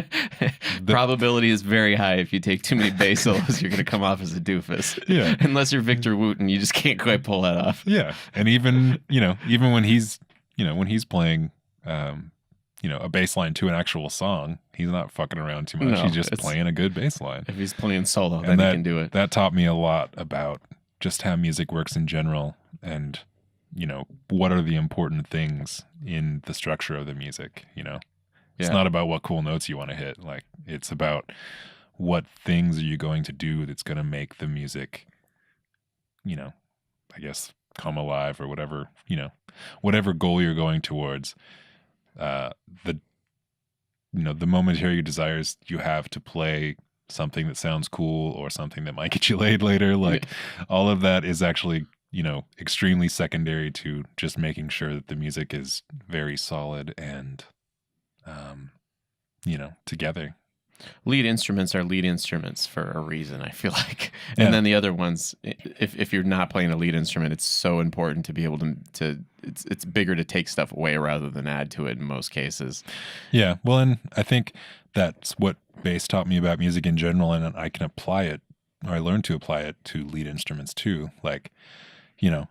probability is very high. If you take too many bass solos, you're going to come off as a doofus. Yeah. Unless you're Victor Wooten, you just can't quite pull that off. Yeah. And even when he's playing, a bass line to an actual song, he's not fucking around too much. No, he's just playing a good bass line. If he's playing solo, then he can do it. That taught me a lot about just how music works in general, and what are the important things in the structure of the music. It's not about what cool notes you want to hit. Like, it's about what things are you going to do that's going to make the music, I guess, come alive, or whatever, whatever goal you're going towards. The momentary desires you have to play something that sounds cool or something that might get you laid later, like all of that is actually extremely secondary to just making sure that the music is very solid and, together. Lead instruments are lead instruments for a reason, I feel like. Yeah. And then the other ones, if you're not playing a lead instrument, it's so important to be able to it's bigger to take stuff away rather than add to it in most cases. Yeah. Well, and I think that's what bass taught me about music in general, and I can apply it, or I learned to apply it to lead instruments too. Like,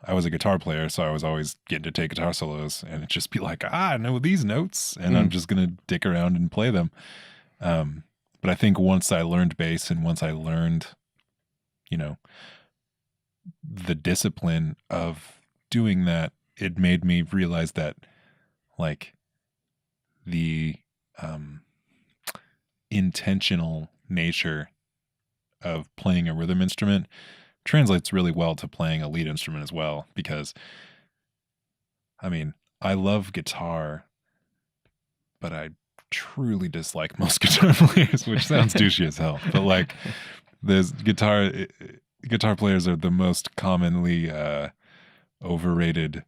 I was a guitar player, so I was always getting to take guitar solos, and it'd just be like, I know these notes, and I'm just going to dick around and play them. But I think once I learned bass and once I learned, the discipline of doing that, it made me realize that, like, the intentional nature of playing a rhythm instrument translates really well to playing a lead instrument as well, because, I love guitar, but I truly dislike most guitar players, which sounds douchey as hell. But like, there's guitar players are the most commonly overrated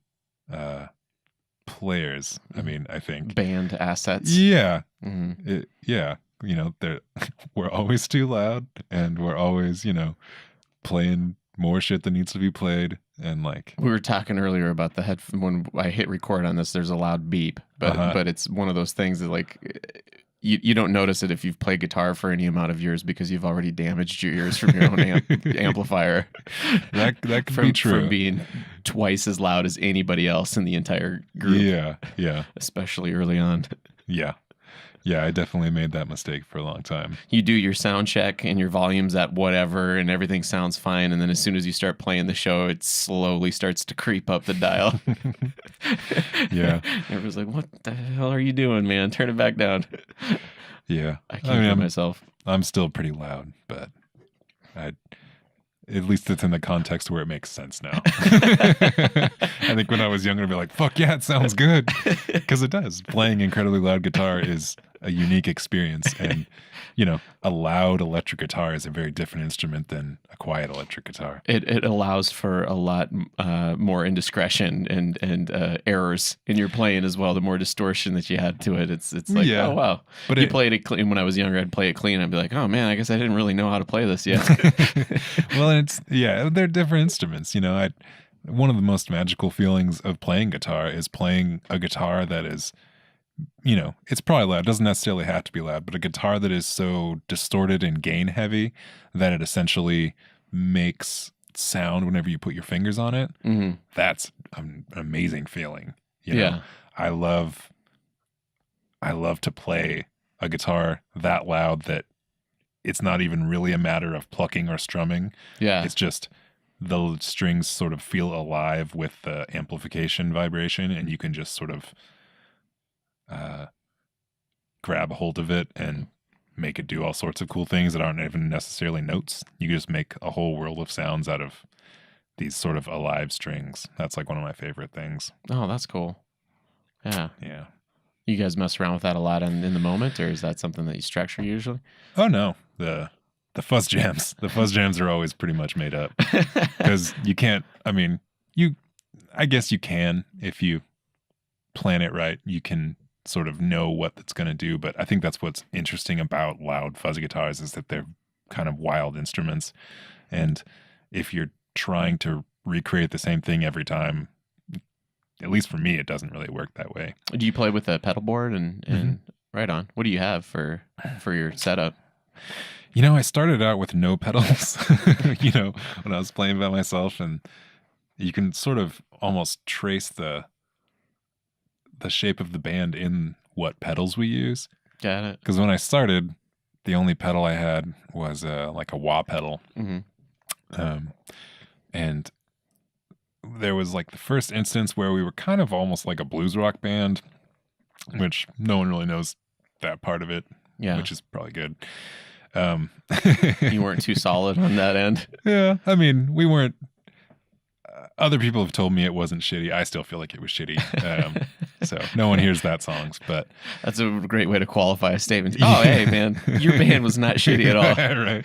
players. I think band assets. Yeah, Mm-hmm. we're always too loud, and we're always playing more shit that needs to be played. And like, we were talking earlier about the headphone. When I hit record on this, there's a loud beep, but it's one of those things that, like, you don't notice it if you've played guitar for any amount of years, because you've already damaged your ears from your own amplifier. That could be true. From being twice as loud as anybody else in the entire group. Yeah. Especially early on. Yeah, I definitely made that mistake for a long time. You do your sound check and your volume's at whatever and everything sounds fine, and then as soon as you start playing the show, it slowly starts to creep up the dial. Yeah. Everyone's like, what the hell are you doing, man? Turn it back down. Yeah. I can't hear myself. I'm still pretty loud, but at least it's in the context where it makes sense now. I think when I was younger, I'd be like, fuck yeah, it sounds good. Because it does. Playing incredibly loud guitar is a unique experience. And, a loud electric guitar is a very different instrument than a quiet electric guitar. It allows for a lot more indiscretion and errors in your playing as well. The more distortion that you add to it, it's like, oh, wow. But you played it clean. When I was younger, I'd play it clean. I'd be like, oh, man, I guess I didn't really know how to play this yet. Well, they're different instruments. One of the most magical feelings of playing guitar is playing a guitar that is, it's probably loud. It doesn't necessarily have to be loud, but a guitar that is so distorted and gain heavy that it essentially makes sound whenever you put your fingers on it. Mm-hmm. That's an amazing feeling. Yeah. I love to play a guitar that loud that it's not even really a matter of plucking or strumming. Yeah. It's just the strings sort of feel alive with the amplification vibration, and you can just sort of grab a hold of it and make it do all sorts of cool things that aren't even necessarily notes. You just make a whole world of sounds out of these sort of alive strings. That's like one of my favorite things. Oh, that's cool. Yeah. Yeah. You guys mess around with that a lot in the moment, or is that something that you structure usually? Oh, no. The fuzz jams. The fuzz jams are always pretty much made up. Because you can't, I guess you can, if you plan it right, you can sort of know what it's going to do. But I think that's what's interesting about loud fuzzy guitars, is that they're kind of wild instruments. And if you're trying to recreate the same thing every time, at least for me, it doesn't really work that way. Do you play with a pedal board and right on? What do you have for your setup? I started out with no pedals, when I was playing by myself, and you can sort of almost trace the shape of the band in what pedals we use. Got it. Because when I started, the only pedal I had was like a wah pedal. Mm-hmm. And there was like the first instance where we were kind of almost like a blues rock band, which no one really knows that part of it, which is probably good. You weren't too solid on that end. Yeah, we weren't. Other people have told me it wasn't shitty. I still feel like it was shitty. So no one hears that songs, but that's a great way to qualify a statement. Oh, hey man, your band was not shitty at all. Right.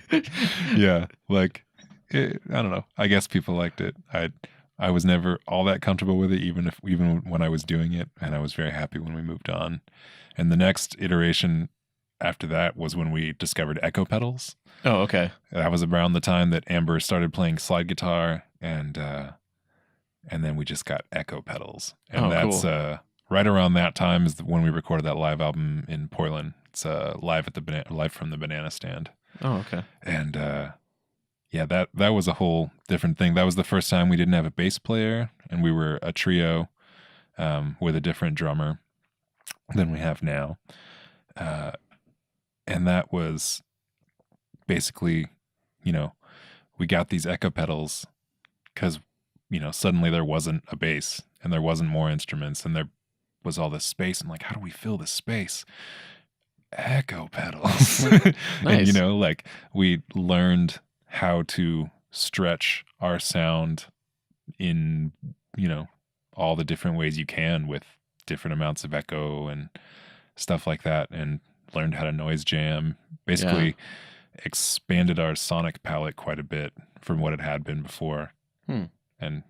Yeah. Like, I don't know. I guess people liked it. I was never all that comfortable with it, even when I was doing it, and I was very happy when we moved on. And the next iteration after that was when we discovered echo pedals. Oh, okay. That was around the time that Amber started playing slide guitar, and then we just got echo pedals. And that's cool. Right around that time is when we recorded that live album in Portland. It's live from the Banana Stand. Oh, okay. And yeah, that was a whole different thing. That was the first time we didn't have a bass player, and we were a trio with a different drummer than we have now. And that was basically, we got these echo pedals because, suddenly there wasn't a bass and there wasn't more instruments and there was all this space. And like, how do we fill this space? Echo pedals. Nice. And, we learned how to stretch our sound in, all the different ways you can with different amounts of echo and stuff like that, and learned how to noise jam. Basically expanded our sonic palette quite a bit from what it had been before. And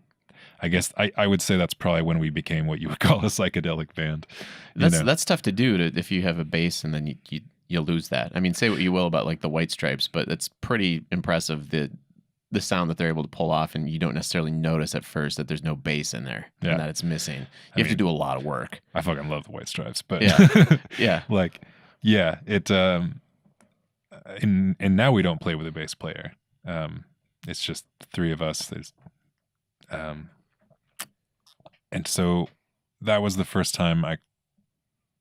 I guess I would say that's probably when we became what you would call a psychedelic band. That's tough to do if you have a bass and then you lose that. I mean, say what you will about like the White Stripes, but it's pretty impressive the sound that they're able to pull off, and you don't necessarily notice at first that there's no bass in there and that it's missing. You have to do a lot of work. I fucking love the White Stripes, but yeah. It and now we don't play with a bass player. It's just the three of us. There's and so that was the first time I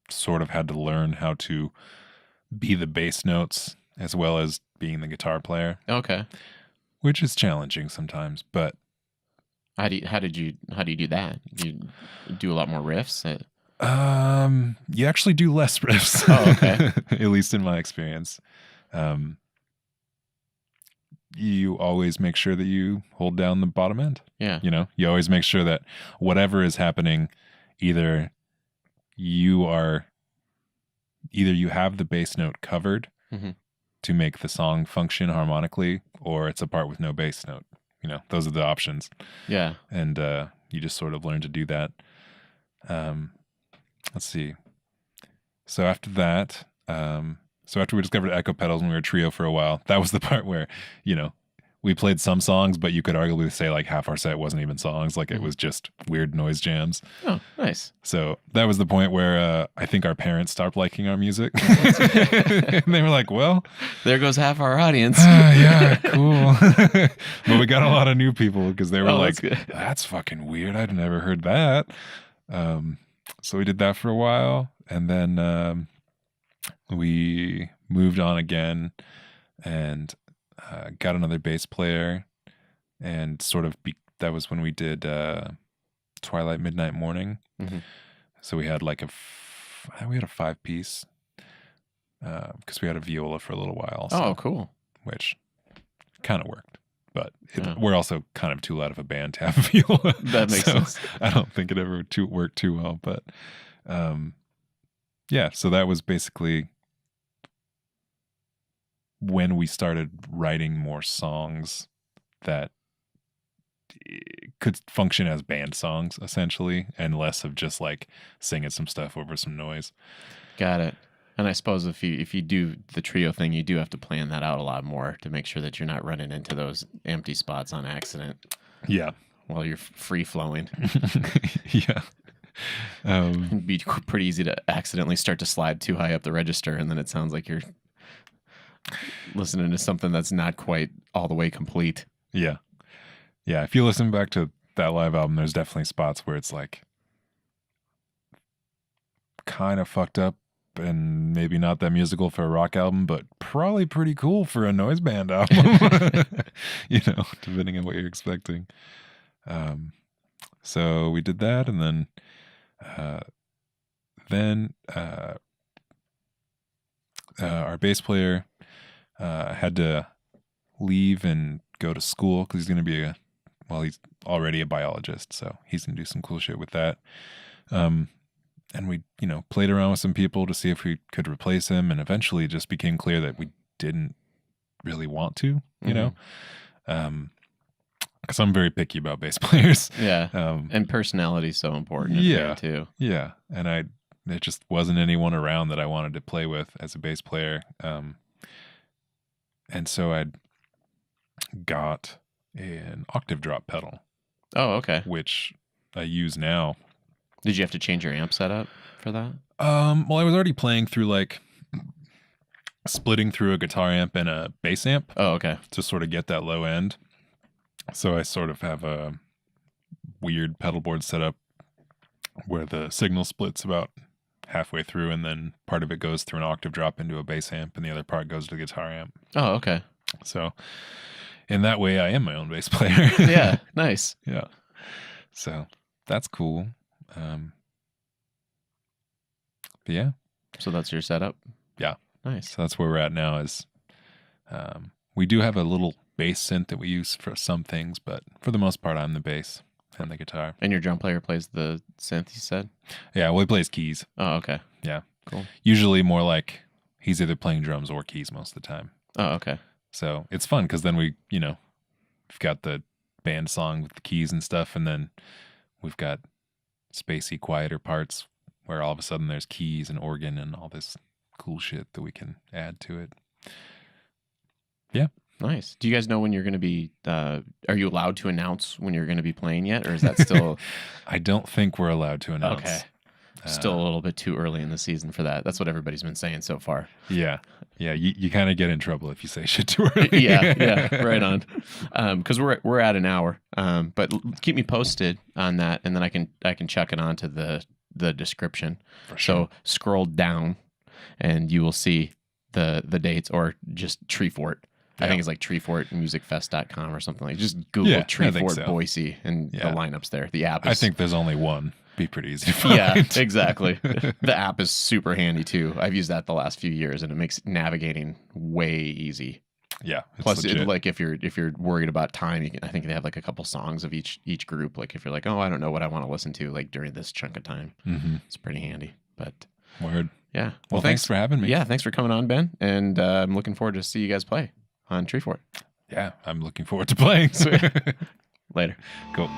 sort of had to learn how to be the bass notes as well as being the guitar player. Okay. Which is challenging sometimes, but how do you do that? You do a lot more riffs? You actually do less riffs. Oh, okay. At least in my experience. You always make sure that you hold down the bottom end. Yeah. You always make sure that whatever is happening, either you have the bass note covered to make the song function harmonically, or it's a part with no bass note. Those are the options. Yeah. And you just sort of learn to do that. Let's see. So after that, after we discovered echo pedals and we were a trio for a while, that was the part where, we played some songs, but you could arguably say like half our set wasn't even songs. Like it was just weird noise jams. Oh, nice. So that was the point where I think our parents stopped liking our music. And they were like, well, there goes half our audience. Yeah, cool. But we got a lot of new people because they were like, that's fucking weird. I'd never heard that. So we did that for a while. And then we moved on again and got another bass player, and sort of that was when we did Twilight Midnight Morning. So we had like a 5-piece because we had a viola for a little while. So, oh, cool. Which kind of worked, but we're also kind of too loud of a band to have a viola. That makes sense. I don't think it ever worked too well, but so that was basically when we started writing more songs that could function as band songs, essentially, and less of just like singing some stuff over some noise. Got it. And I suppose if you do the trio thing, you do have to plan that out a lot more to make sure that you're not running into those empty spots on accident. Yeah. While you're free flowing. Yeah. It'd be pretty easy to accidentally start to slide too high up the register, and then it sounds like you're listening to something that's not quite all the way complete. Yeah. Yeah. If you listen back to that live album, there's definitely spots where it's like kind of fucked up and maybe not that musical for a rock album, but probably pretty cool for a noise band album, depending on what you're expecting. So we did that, and then our bass player had to leave and go to school because he's going to be he's already a biologist, so he's going to do some cool shit with that. And we, played around with some people to see if we could replace him, and eventually it just became clear that we didn't really want to, because I'm very picky about bass players. Yeah. And personality is so important in band too. Yeah. And there just wasn't anyone around that I wanted to play with as a bass player. And so I got an octave drop pedal. Oh, okay. Which I use now. Did you have to change your amp setup for that? Well, I was already playing through like splitting through a guitar amp and a bass amp. Oh, okay. To sort of get that low end. So I sort of have a weird pedal board setup where the signal splits about halfway through, and then part of it goes through an octave drop into a bass amp, and the other part goes to the guitar amp. Oh, okay. So in that way, I am my own bass player. Yeah, nice. Yeah. So that's cool. But yeah. So that's your setup? Yeah. Nice. So that's where we're at now is we do have a little bass synth that we use for some things, but for the most part, I'm the bass and the guitar. And your drum player plays the synth, you said? Yeah, well, he plays keys. Oh, okay. Yeah. Cool. Usually more like he's either playing drums or keys most of the time. Oh, okay. So it's fun because then we've got the band song with the keys and stuff, and then we've got spacey, quieter parts where all of a sudden there's keys and organ and all this cool shit that we can add to it. Yeah. Nice. Do you guys know when you're going to be, are you allowed to announce when you're going to be playing yet? Or is that still? I don't think we're allowed to announce. Okay. Still a little bit too early in the season for that. That's what everybody's been saying so far. Yeah. Yeah. You kind of get in trouble if you say shit too early. Yeah. Right on. Because we're at an hour. But keep me posted on that, and then I can chuck it onto the description. For sure. So scroll down, and you will see the dates, or just Treefort. I think it's like treefortmusicfest.com or something like. Just Google Treefort Boise, and the lineup's there. The app is, I think there's only one. Be pretty easy to find. Yeah, exactly. The app is super handy too. I've used that the last few years, and it makes navigating way easy. Yeah. Plus, like if you're worried about time, I think they have like a couple songs of each group. Like if you're like, oh, I don't know what I want to listen to like during this chunk of time, it's pretty handy. But word. Yeah. Well, thanks for having me. Yeah, thanks for coming on, Ben. And I'm looking forward to see you guys play on Treefort. Yeah, I'm looking forward to playing. Later. Cool.